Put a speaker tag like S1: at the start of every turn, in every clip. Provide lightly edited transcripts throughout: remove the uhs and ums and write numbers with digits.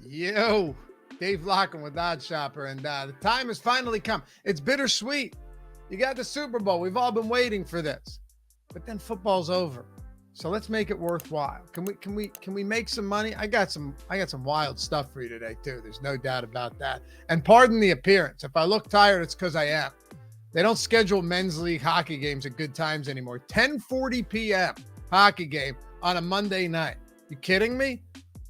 S1: Yo, Dave Locken with Odd Shopper, and the time has finally come. It's bittersweet. You got the Super Bowl. We've all been waiting for this, but then football's over. So let's make it worthwhile. Can we make some money? I got some wild stuff for you today too. There's no doubt about that. And pardon the appearance. If I look tired, it's because I am. They don't schedule men's league hockey games at good times anymore. 10:40 p.m. hockey game on a Monday night. You kidding me?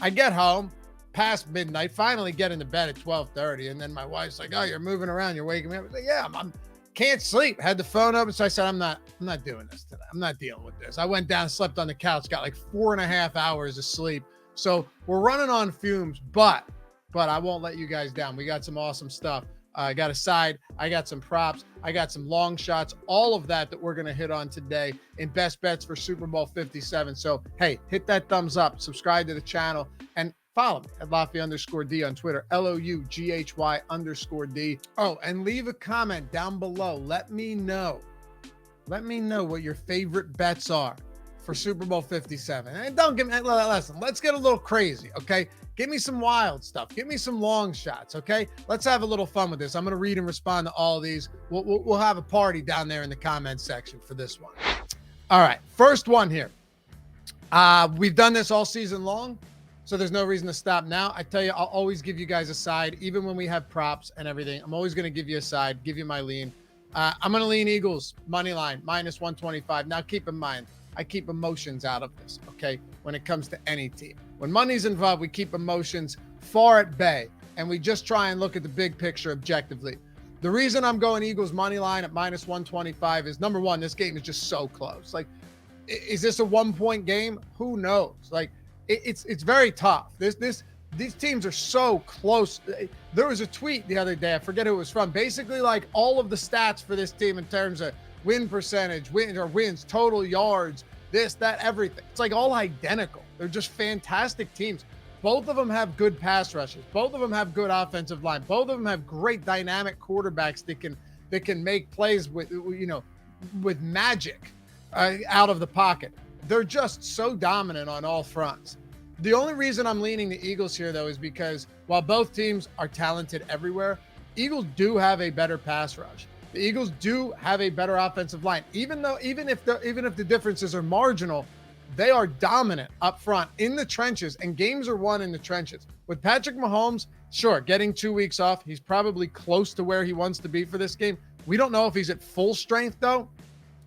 S1: I get home past midnight, finally get into bed at 12:30, and then my wife's like, "Oh, you're moving around, you're waking me up." I was like, "Yeah, I'm can't sleep." Had the phone open, so I said, I'm not doing this today. I'm not dealing with this. I went down, slept on the couch, got like 4.5 hours of sleep. So we're running on fumes, but I won't let you guys down. We got some awesome stuff. I got a side, I got some props, I got some long shots, all of that we're going to hit on today in best bets for Super Bowl 57. So, hey, hit that thumbs up, subscribe to the channel, and follow me at Lafy_D on Twitter, LOUGHY_D. Oh, and leave a comment down below. Let me know what your favorite bets are for Super Bowl 57. And don't give me, listen, let's get a little crazy, okay? Give me some wild stuff. Give me some long shots, okay? Let's have a little fun with this. I'm going to read and respond to all of these. We'll have a party down there in the comments section for this one. All right, first one here. We've done this all season long, so there's no reason to stop now. I tell you, I'll always give you guys a side, even when we have props and everything. I'm always going to give you a side, give you my lean. I'm going to lean Eagles, money line, -125. Now, keep in mind, I keep emotions out of this, okay, when it comes to any team. When money's involved, we keep emotions far at bay, and we just try and look at the big picture objectively. The reason I'm going Eagles money line at -125 is, number one, this game is just so close. Like, is this a 1-point game? Who knows? Like, it's very tough. These teams are so close. There was a tweet the other day, I forget who it was from, basically like all of the stats for this team in terms of win percentage, wins, total yards, this, that, everything. It's like all identical. They're just fantastic teams. Both of them have good pass rushes. Both of them have good offensive line. Both of them have great dynamic quarterbacks that can make plays with magic out of the pocket. They're just so dominant on all fronts. The only reason I'm leaning the Eagles here, though, is because while both teams are talented everywhere, Eagles do have a better pass rush. The Eagles do have a better offensive line. Even if the differences are marginal, they are dominant up front in the trenches, and games are won in the trenches. With Patrick Mahomes, sure, getting 2 weeks off, he's probably close to where he wants to be for this game. We don't know if he's at full strength, though.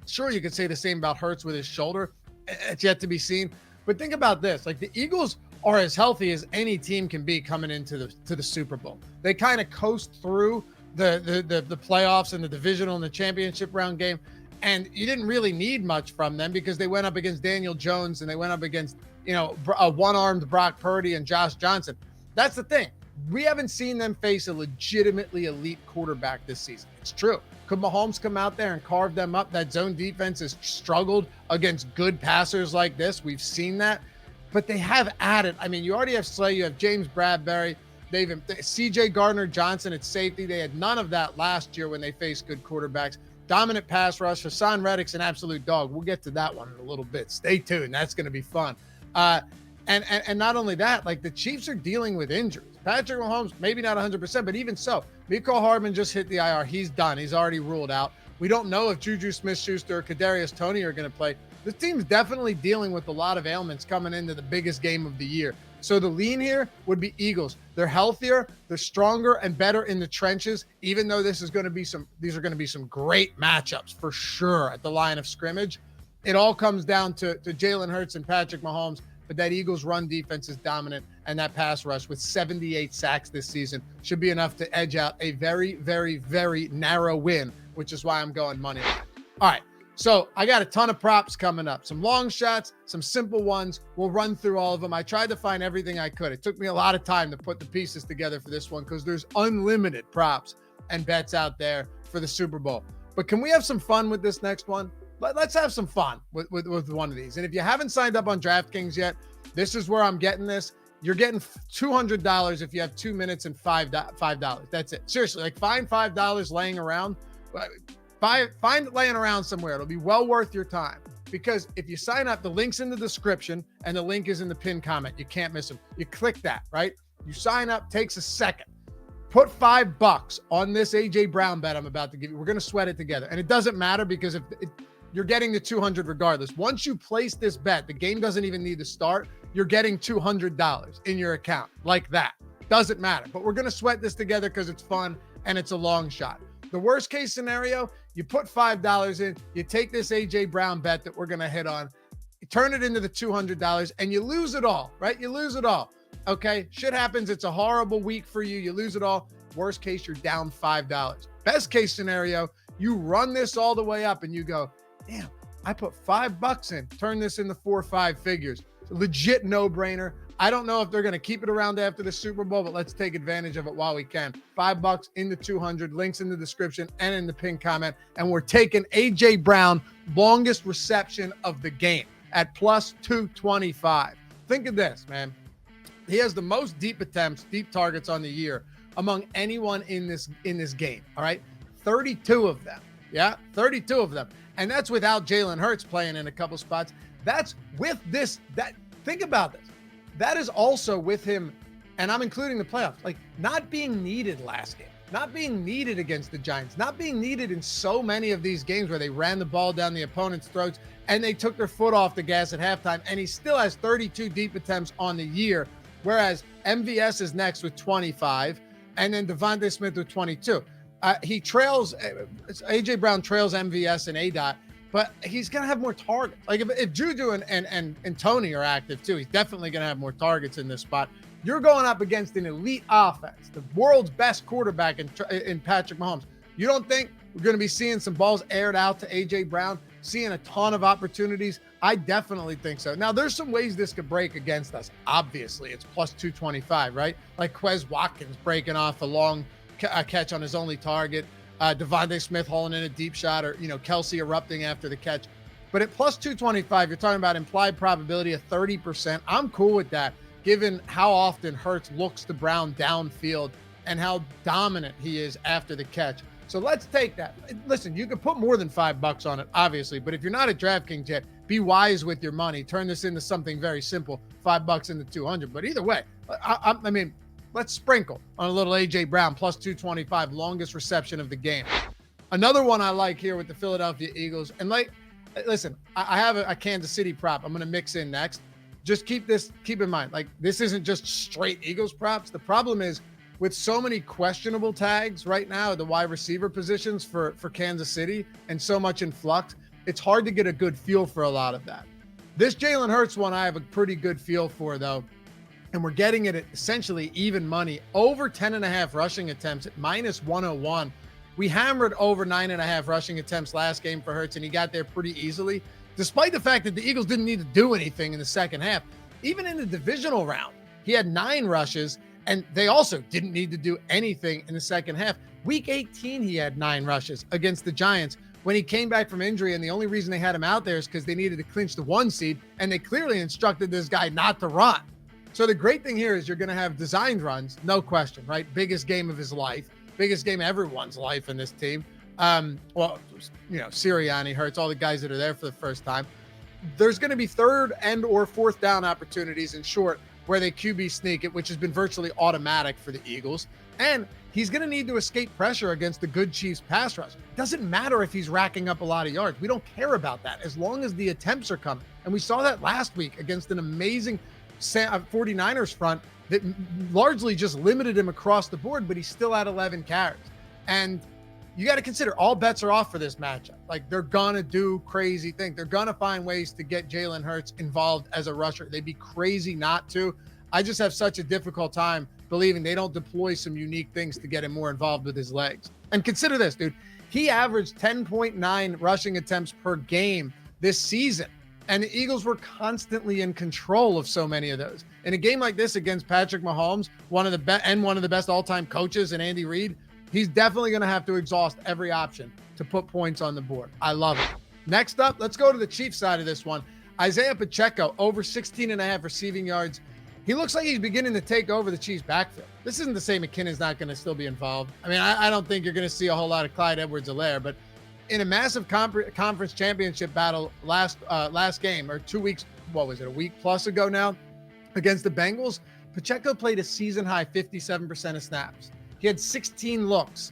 S1: Sure, you could say the same about Hurts with his shoulder. It's yet to be seen. But think about this. Like, the Eagles are as healthy as any team can be coming into the Super Bowl. They kind of coast through the playoffs and the divisional and the championship round game. And you didn't really need much from them because they went up against Daniel Jones and they went up against, a one-armed Brock Purdy and Josh Johnson. That's the thing. We haven't seen them face a legitimately elite quarterback this season. It's true. Could Mahomes come out there and carve them up? That zone defense has struggled against good passers like this. We've seen that. But they have added. I mean, you already have Slay. You have James Bradbury. They've C.J. Gardner-Johnson at safety. They had none of that last year when they faced good quarterbacks. Dominant pass rush. Hassan Reddick's an absolute dog. We'll get to that one in a little bit. Stay tuned. That's going to be fun. And not only that, like, the Chiefs are dealing with injuries. Patrick Mahomes, maybe not 100%, but even so, Mecole Hardman just hit the IR. He's done. He's already ruled out. We don't know if Juju Smith-Schuster or Kadarius Toney are going to play. This team's definitely dealing with a lot of ailments coming into the biggest game of the year. So the lean here would be Eagles. They're healthier, they're stronger and better in the trenches, even though these are going to be some great matchups for sure at the line of scrimmage. It all comes down to Jalen Hurts and Patrick Mahomes, but that Eagles run defense is dominant, and that pass rush with 78 sacks this season should be enough to edge out a very, very, very narrow win, which is why I'm going money line. All right. So I got a ton of props coming up, some long shots, some simple ones. We'll run through all of them. I tried to find everything I could. It took me a lot of time to put the pieces together for this one because there's unlimited props and bets out there for the Super Bowl. But can we have some fun with this next one? Let's have some fun with one of these. And if you haven't signed up on DraftKings yet, this is where I'm getting this. You're getting $200 if you have 2 minutes and $5. That's it. Seriously, like, find $5 laying around. Find it laying around somewhere. It'll be well worth your time, because if you sign up, the link's in the description and the link is in the pinned comment. You can't miss them. You click that, right? You sign up, takes a second. Put $5 on this AJ Brown bet I'm about to give you. We're going to sweat it together. And it doesn't matter because you're getting the 200 regardless. Once you place this bet, the game doesn't even need to start. You're getting $200 in your account like that. Doesn't matter. But we're going to sweat this together because it's fun and it's a long shot. The worst case scenario, you put $5 in, you take this AJ Brown bet that we're going to hit on, you turn it into the $200 and you lose it all, right? You lose it all. Okay, shit happens. It's a horrible week for you. You lose it all. Worst case, you're down $5. Best case scenario, you run this all the way up and you go, damn, I put $5 in, turn this into 4 or 5 figures. Legit no-brainer. I don't know if they're going to keep it around after the Super Bowl, but let's take advantage of it while we can. $5 in the 200, links in the description and in the pinned comment. And we're taking AJ Brown, longest reception of the game at plus 225. Think of this, man. He has the most deep attempts, deep targets on the year among anyone in this game. All right. 32 of them. Yeah. 32 of them. And that's without Jalen Hurts playing in a couple spots. That's with this, think about this. That is also with him, and I'm including the playoffs, like not being needed last game, not being needed against the Giants, not being needed in so many of these games where they ran the ball down the opponent's throats and they took their foot off the gas at halftime. And he still has 32 deep attempts on the year, whereas MVS is next with 25, and then Devontae Smith with 22. He trails, AJ Brown trails MVS and ADOT, but he's going to have more targets. Like if Juju and Tony are active too, he's definitely going to have more targets in this spot. You're going up against an elite offense, the world's best quarterback in Patrick Mahomes. You don't think we're going to be seeing some balls aired out to AJ Brown, seeing a ton of opportunities? I definitely think so. Now, there's some ways this could break against us. Obviously, it's plus 225, right? Like Quez Watkins breaking off a long catch on his only target. Devontae Smith hauling in a deep shot, or, Kelsey erupting after the catch. But at plus 225, you're talking about implied probability of 30%. I'm cool with that, given how often Hurts looks to Brown downfield and how dominant he is after the catch. So let's take that. Listen, you can put more than $5 on it, obviously, but if you're not at DraftKings yet, be wise with your money. Turn this into something very simple, $5 into 200. But either way, I mean, let's sprinkle on a little AJ Brown, plus 225, longest reception of the game. Another one I like here with the Philadelphia Eagles. And listen, I have a Kansas City prop I'm going to mix in next. Just keep in mind, like this isn't just straight Eagles props. The problem is with so many questionable tags right now at the wide receiver positions for Kansas City and so much in flux, it's hard to get a good feel for a lot of that. This Jalen Hurts one, I have a pretty good feel for though. And we're getting it at essentially even money, over 10.5 rushing attempts at minus 101. We hammered over 9.5 rushing attempts last game for Hurts, and he got there pretty easily, despite the fact that the Eagles didn't need to do anything in the second half. Even in the divisional round, he had 9 rushes, and they also didn't need to do anything in the second half. Week 18, he had 9 rushes against the Giants when he came back from injury, and the only reason they had him out there is because they needed to clinch the 1 seed, and they clearly instructed this guy not to run. So the great thing here is you're going to have designed runs, no question, right? Biggest game of his life, biggest game of everyone's life in this team. Sirianni, Hurts, all the guys that are there for the first time. There's going to be 3rd and or 4th down opportunities in short where they QB sneak it, which has been virtually automatic for the Eagles. And he's going to need to escape pressure against the good Chiefs pass rush. It doesn't matter if he's racking up a lot of yards. We don't care about that as long as the attempts are coming. And we saw that last week against an amazing 49ers front that largely just limited him across the board, but he still had 11 carries. And you got to consider all bets are off for this matchup. Like they're going to do crazy things. They're going to find ways to get Jalen Hurts involved as a rusher. They'd be crazy not to. I just have such a difficult time believing they don't deploy some unique things to get him more involved with his legs. And consider this, dude. He averaged 10.9 rushing attempts per game this season. And the Eagles were constantly in control of so many of those. In a game like this against Patrick Mahomes, one of the best all-time coaches in Andy Reid, he's definitely going to have to exhaust every option to put points on the board. I love it. Next up, let's go to the Chiefs side of this one. Isiah Pacheco, over 16.5 receiving yards. He looks like he's beginning to take over the Chiefs backfield. This isn't to say McKinnon's not going to still be involved. I mean, I don't think you're going to see a whole lot of Clyde Edwards-Helaire, but in a massive conference championship battle last game, or 2 weeks, what was it, a week plus ago now, against the Bengals, Pacheco played a season high 57% of snaps. He had 16 looks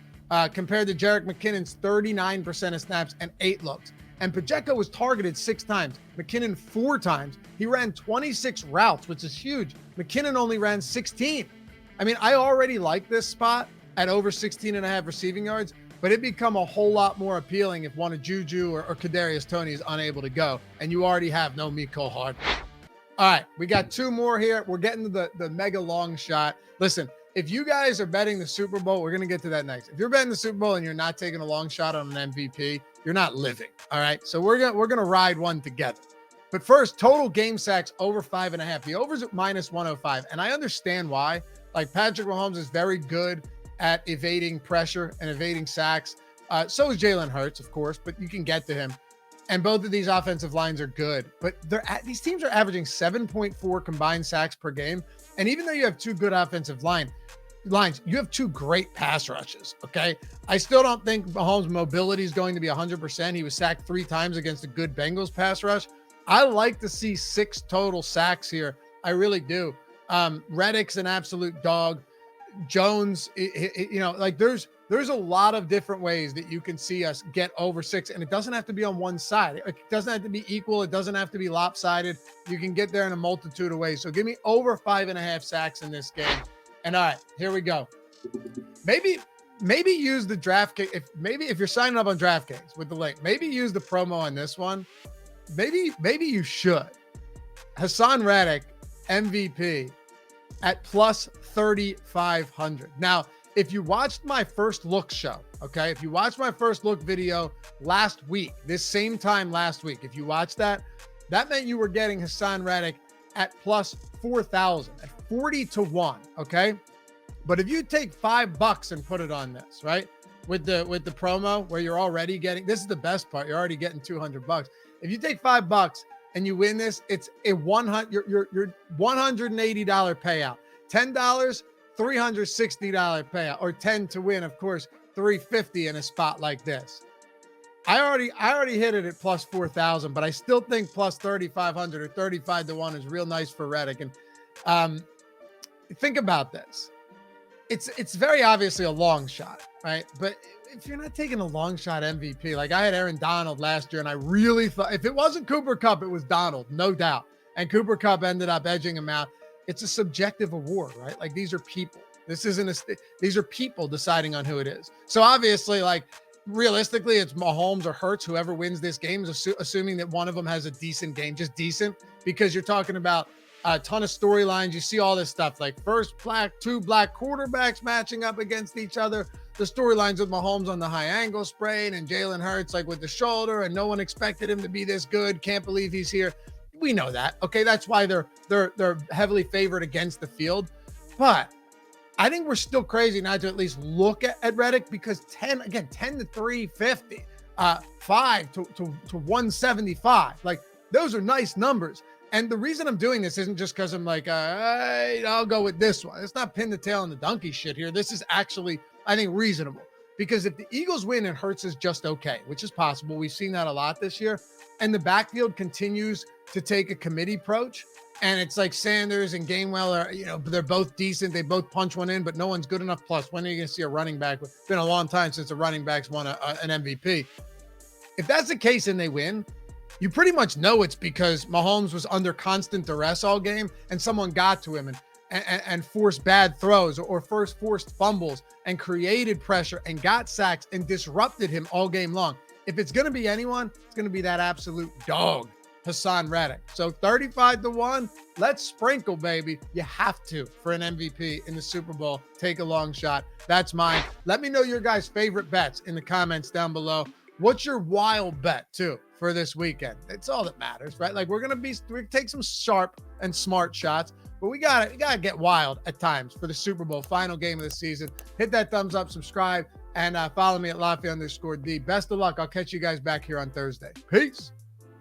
S1: compared to Jerick McKinnon's 39% of snaps and 8 looks. And Pacheco was targeted 6 times, McKinnon 4 times. He ran 26 routes, which is huge. McKinnon only ran 16. I mean, I already like this spot at over 16.5 receiving yards, but it become a whole lot more appealing if one of Juju or Kadarius Toney is unable to go, and you already have no Mecole Hardman. All right, we got 2 more here. We're getting to the mega long shot. Listen, if you guys are betting the Super Bowl, we're going to get to that next. If you're betting the Super Bowl and you're not taking a long shot on an MVP, you're not living. All right. So we're going to ride one together. But first, total game sacks over 5.5. The over's at -105. And I understand why. Like, Patrick Mahomes is very good at evading pressure and evading sacks. So is Jalen Hurts, of course, but you can get to him. And both of these offensive lines are good, but these teams are averaging 7.4 combined sacks per game. And even though you have 2 good offensive lines, you have 2 great pass rushes. Okay. I still don't think Mahomes' mobility is going to be 100%. He was sacked 3 times against a good Bengals pass rush. I like to see 6 total sacks here. I really do. Reddick's an absolute dog. Jones, like there's a lot of different ways that you can see us get over 6, and it doesn't have to be on one side. It doesn't have to be equal. It doesn't have to be lopsided. You can get there in a multitude of ways. So give me over 5.5 sacks in this game. And all right, here we go. Maybe use the DraftKings. If you're signing up on DraftKings with the link, maybe use the promo on this one. Maybe you should. Hassan Reddick, MVP, at plus 3,500. Now, if you watched my first look show, okay, if you watched my first look video last week, this same time last week, if you watched that meant you were getting Hassan Reddick at plus 4,000, at 40-1, okay? But if you take $5 and put it on this, right, with the promo where you're already getting, this is the best part, you're already getting $200. If you take $5 and you win this, it's a your $180 payout. $10, $360 payout, or 10 to win, of course, $350 in a spot like this. I already hit it at plus 4,000, but I still think plus 3,500 or 35-1 is real nice for Reddick. And think about this. It's very obviously a long shot, right? But if you're not taking a long shot MVP, like I had Aaron Donald last year, and I really thought if it wasn't Cooper Kupp, it was Donald, no doubt. And Cooper Kupp ended up edging him out. It's a subjective award, right? Like, these are people. These are people deciding on who it is. So obviously, like, realistically, it's Mahomes or Hurts, whoever wins this game, is assuming that one of them has a decent game, just decent, because you're talking about a ton of storylines. You see all this stuff, like two black quarterbacks matching up against each other. The storylines with Mahomes on the high ankle sprain and Jalen Hurts like with the shoulder, and no one expected him to be this good. Can't believe he's here. We know that. Okay, that's why they're heavily favored against the field. But I think we're still crazy not to at least look at Reddick, because 10 to 350, 5 to 175. Like, those are nice numbers. And the reason I'm doing this isn't just because I'm like, I'll go with this one. It's not pin the tail on the donkey shit here. This is actually, I think, reasonable. Because if the Eagles win and Hurts is just okay, which is possible, we've seen that a lot this year, and the backfield continues to take a committee approach, and it's like Sanders and Gainwell are, they're both decent. They both punch one in, but no one's good enough. Plus, when are you going to see a running back? It's been a long time since a running back's won an MVP. If that's the case and they win, you pretty much know it's because Mahomes was under constant duress all game, and someone got to him and forced bad throws or first forced fumbles and created pressure and got sacks and disrupted him all game long. If it's going to be anyone, it's going to be that absolute dog, Hassan Reddick. So 35-1, let's sprinkle, baby. You have to for an MVP in the Super Bowl. Take a long shot. That's mine. Let me know your guys' favorite bets in the comments down below. What's your wild bet too for this weekend? It's all that matters, right? Like, we're take some sharp and smart shots, but we gotta get wild at times for the Super Bowl, final game of the season. Hit that thumbs up, subscribe, and follow me at Lafayette_D. Best of luck. I'll catch you guys back here on Thursday. Peace.